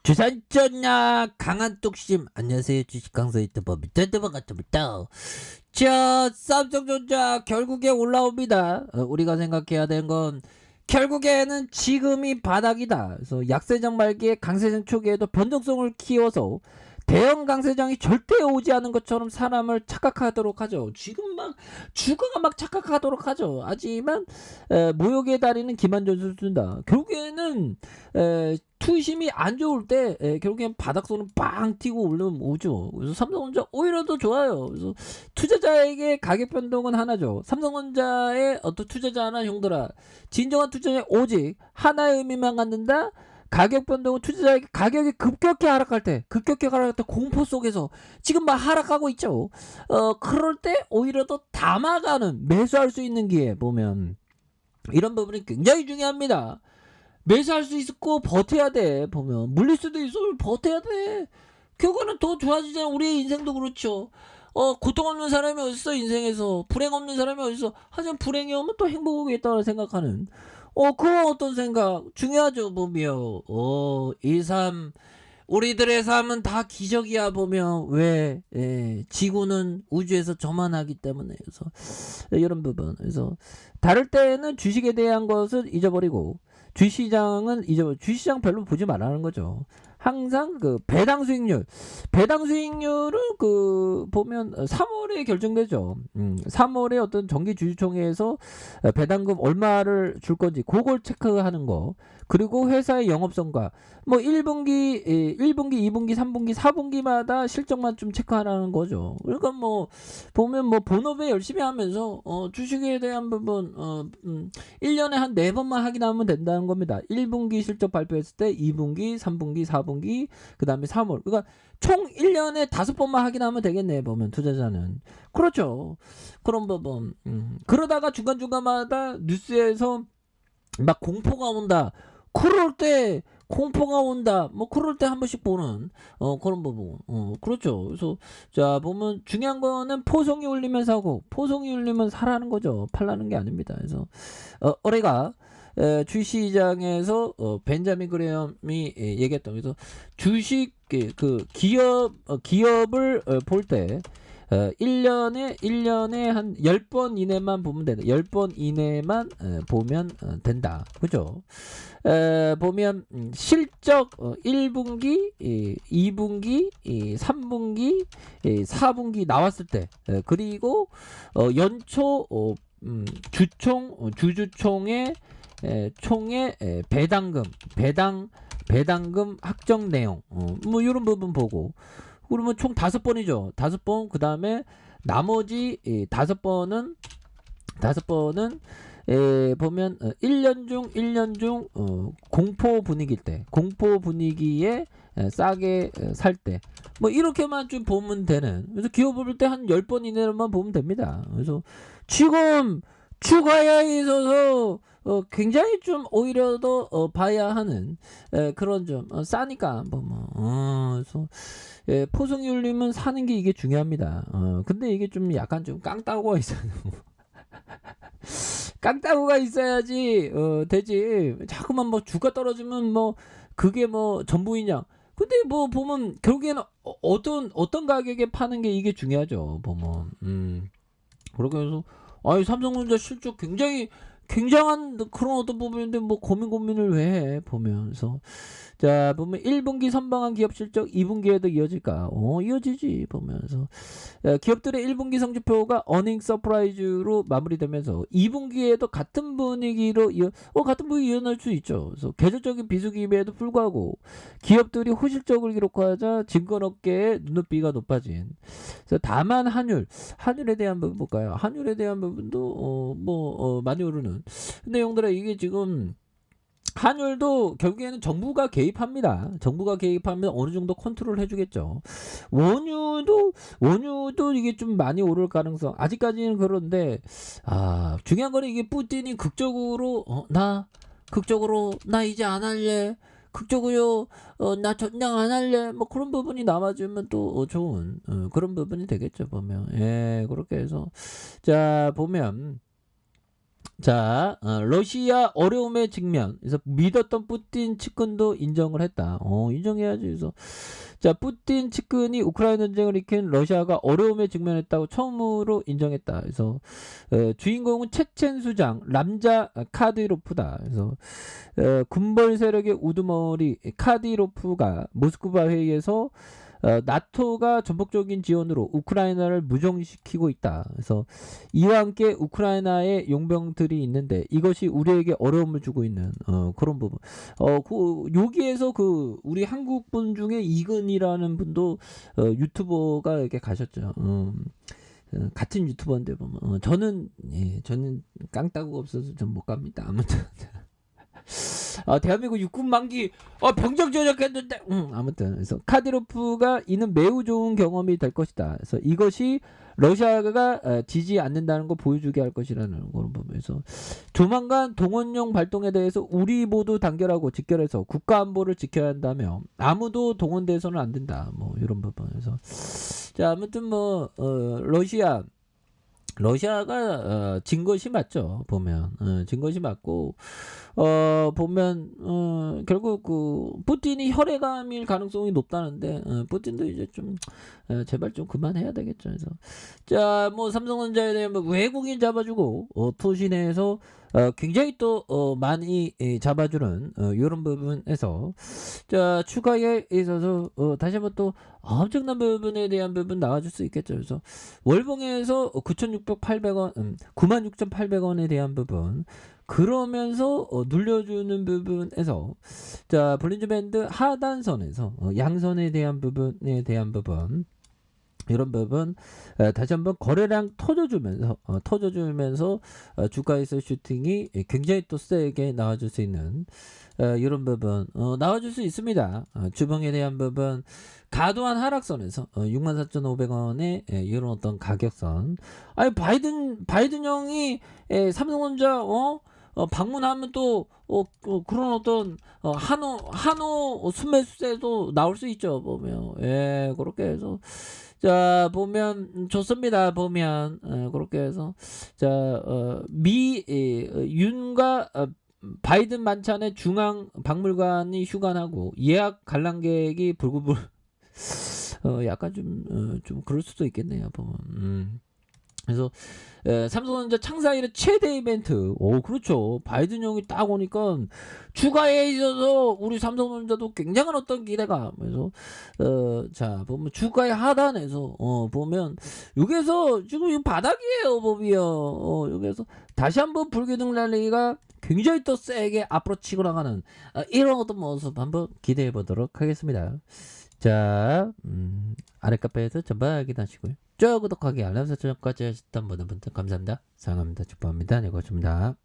주산전략 강한 뚝심. 안녕하세요, 주식 강사 유튜버 밑에드버 같습니다. 자, 삼성전자 결국에 올라옵니다. 우리가 생각해야 되는 건 결국에는 지금이 바닥이다. 그래서 약세장 말기에 강세장 초기에도 변동성을 키워서 대형 강세장이 절대 오지 않은 것처럼 사람을 착각하도록 하죠. 지금 막 주가가 막 착각하도록 하죠. 하지만 모욕의 달인은 김한전 선수다. 결국에는 투심이 안 좋을 때 결국엔 바닥선은 빵 튀고 올라오죠. 그래서 삼성전자 오히려 더 좋아요. 그래서 투자자에게 가격 변동은 하나죠. 삼성전자의 어떤 투자자나 형들아, 진정한 투자자 오직 하나의 의미만 갖는다. 가격 변동은 투자자에게 가격이 급격히 하락할 때 공포 속에서 지금 막 하락하고 있죠. 그럴 때 오히려 더 담아가는, 매수할 수 있는 기회 보면 이런 부분이 굉장히 중요합니다. 매수할 수 있고 버텨야 돼. 보면 물릴 수도 있어. 버텨야 돼. 결과는 더 좋아지잖아. 우리의 인생도 그렇죠. 고통 없는 사람이 어딨어, 인생에서. 불행 없는 사람이 어딨어. 하지만 불행이 오면 또 행복이 있다고 생각하는 그런 어떤 생각 중요하죠. 보면 2, 3 우리들의 삶은 다 기적이야. 보면 왜 지구는 우주에서 저만하기 때문에. 그래서 이런 부분, 그래서 다를 때는 주식에 대한 것을 잊어버리고 주시장은 주시장 별로 보지 말라는 거죠. 항상 그 배당 수익률은 그 보면 3월에 결정되죠. 3월에 어떤 정기 주주총회에서 배당금 얼마를 줄 건지 그걸 체크하는 거. 그리고 회사의 영업성과 뭐 1분기, 2분기, 3분기, 4분기마다 실적만 좀 체크하라는 거죠. 그러니까 뭐 보면 뭐 본업에 열심히 하면서 주식에 대한 부분 1년에 한 4번만 확인하면 된다는 겁니다. 1분기 실적 발표했을 때 2분기, 3분기, 4분기, 그다음에 3월. 그러니까 총 1년에 5번만 확인하면 되겠네. 보면 투자자는. 그렇죠. 그런 부분. 그러다가 중간중간마다 뉴스에서 막 공포가 온다. 그럴 때 공포가 온다. 뭐 그럴 때 한 번씩 보는 그런 부분. 그렇죠. 그래서 자 보면 중요한 거는 포송이 울리면 사고, 포송이 울리면 사라는 거죠. 팔라는 게 아닙니다. 그래서 올해가 주시장에서 벤자민 그레엄이 얘기했던, 그래서 주식 그 기업을 볼 때 1년에 한 10번 이내만 보면 된다. 10번 이내만 보면 된다. 그죠? 보면 실적 1분기, 2분기, 3분기, 4분기 나왔을 때, 그리고 연초 주주총의 총의 배당금 확정 내용, 뭐 이런 부분 보고, 그러면 총 5번이죠. 5번. 그 다음에 나머지 5번은 보면 1년 중 공포 분위기일 때, 공포 분위기에 싸게 살 때, 뭐 이렇게만 좀 보면 되는. 그래서 기업을 볼 때 한 10번 이내로만 보면 됩니다. 그래서 지금 추가에 있어서 굉장히 좀 오히려 더 봐야 하는 그런 점. 싸니까 보면 그래서 포송이울림은 사는 게 이게 중요합니다. 근데 이게 좀 약간 좀 깡따구가 있어요. 깡따구가 있어야지 되지. 자꾸만 뭐 주가 떨어지면 뭐 그게 뭐 전부이냐. 근데 뭐 보면 결국에는 어떤 가격에 파는 게 이게 중요하죠. 보면 그렇게 해서 아니 삼성전자 실적 굉장한 그런 어떤 부분인데 뭐 고민을 왜 해 보면서. 자 보면 1분기 선방한 기업 실적 2분기에도 이어질까? 이어지지. 보면서 기업들의 1분기 성적표가 어닝 서프라이즈로 마무리되면서 2분기에도 같은 분위기로 같은 분위기 이어날 수 있죠. 그래서 계절적인 비수기임에도 불구하고 기업들이 호실적을 기록하자 증권업계의 눈높이가 높아진. 그래서 다만 환율에 대한 부분 볼까요? 환율에 대한 부분도 많이 오르는. 근데 형들아, 이게 지금 환율도 결국에는 정부가 개입합니다. 정부가 개입하면 어느 정도 컨트롤 해주겠죠. 원유도 이게 좀 많이 오를 가능성 아직까지는 그런데, 중요한 거는 이게 푸틴이 극적으로 나 이제 안 할래. 극적으로 나 전쟁 안 할래. 뭐 그런 부분이 남아주면 또 좋은 그런 부분이 되겠죠. 보면 그렇게 해서 자 보면 자, 러시아 어려움의 직면. 그래서 믿었던 푸틴 측근도 인정을 했다. 인정해야지. 그래서 자, 푸틴 측근이 우크라이나 전쟁을 일으킨 러시아가 어려움에 직면했다고 처음으로 인정했다. 그래서 주인공은 체첸 수장 람자 카디로프다. 그래서 군벌 세력의 우두머리 카디로프가 모스크바 회의에서 나토가 전폭적인 지원으로 우크라이나를 무정시키고 있다. 그래서 이와 함께 우크라이나에 용병들이 있는데 이것이 우리에게 어려움을 주고 있는 그런 부분. 여기에서 우리 한국 분 중에 이근이라는 분도 유튜버가 이렇게 가셨죠. 같은 유튜버인데 보면 저는 깡따구가 없어서 좀 못 갑니다. 아무튼 대한민국 육군 만기 병정 전역했는데 아무튼 그래서 카디로프가 이는 매우 좋은 경험이 될 것이다. 그래서 이것이 러시아가 지지 않는다는 거 보여주게 할 것이라는 걸 보면서 조만간 동원령 발동에 대해서 우리 모두 단결하고 직결해서 국가 안보를 지켜야 한다며 아무도 동원돼서는 안 된다. 뭐 이런 부분에서 자 아무튼 러시아가 진 것이 맞죠. 보면 진 것이 맞고 보면 결국 푸틴이 혈액암일 가능성이 높다는데 푸틴도 이제 좀 제발 좀 그만해야 되겠죠. 그래서 자 삼성전자에 대한 외국인 잡아주고 투신해서 굉장히 또 많이 잡아주는 이런 부분에서 자 추가에 있어서 다시 한번 또 엄청난 부분에 대한 부분 나와줄 수 있겠죠. 그래서 월봉에서 9,600-800원, 96,800원에 대한 부분 그러면서 눌려주는 부분에서 자 볼린저 밴드 하단선에서 양선에 대한 부분에 대한 부분 이런 부분 다시 한번 거래량 터져주면서 주가에서 슈팅이 굉장히 또 세게 나와줄 수 있는 이런 부분 나와줄 수 있습니다. 주봉에 대한 부분 과도한 하락선에서 64,500원의 이런 어떤 가격선 아니 바이든 형이 삼성전자 방문하면 또 그런 어떤 한우 순매수세도 나올 수 있죠. 보면 그렇게 해서 자 보면 좋습니다. 보면 그렇게 해서 자 윤과 바이든 만찬에 중앙 박물관이 휴관하고 예약 관람객이 불구불 약간 좀 그럴 수도 있겠네요. 보면 그래서 삼성전자 창사 이래 최대 이벤트. 그렇죠. 바이든 형이 딱 오니까 주가에 있어서 우리 삼성전자도 굉장한 어떤 기대감. 그래서 자 보면 주가의 하단에서 보면 여기서 지금 이 바닥이에요, 법이요. 여기서 다시 한번 불기둥 랠리가 굉장히 또 세게 앞으로 치고 나가는 이런 어떤 모습 한번 기대해 보도록 하겠습니다. 자, 아래 카페에서 전부 확인하시고요. 저 구독하기 알람 설정까지 하셨던 모든 분들 감사합니다. 사랑합니다. 축복합니다. 네, 고맙습니다.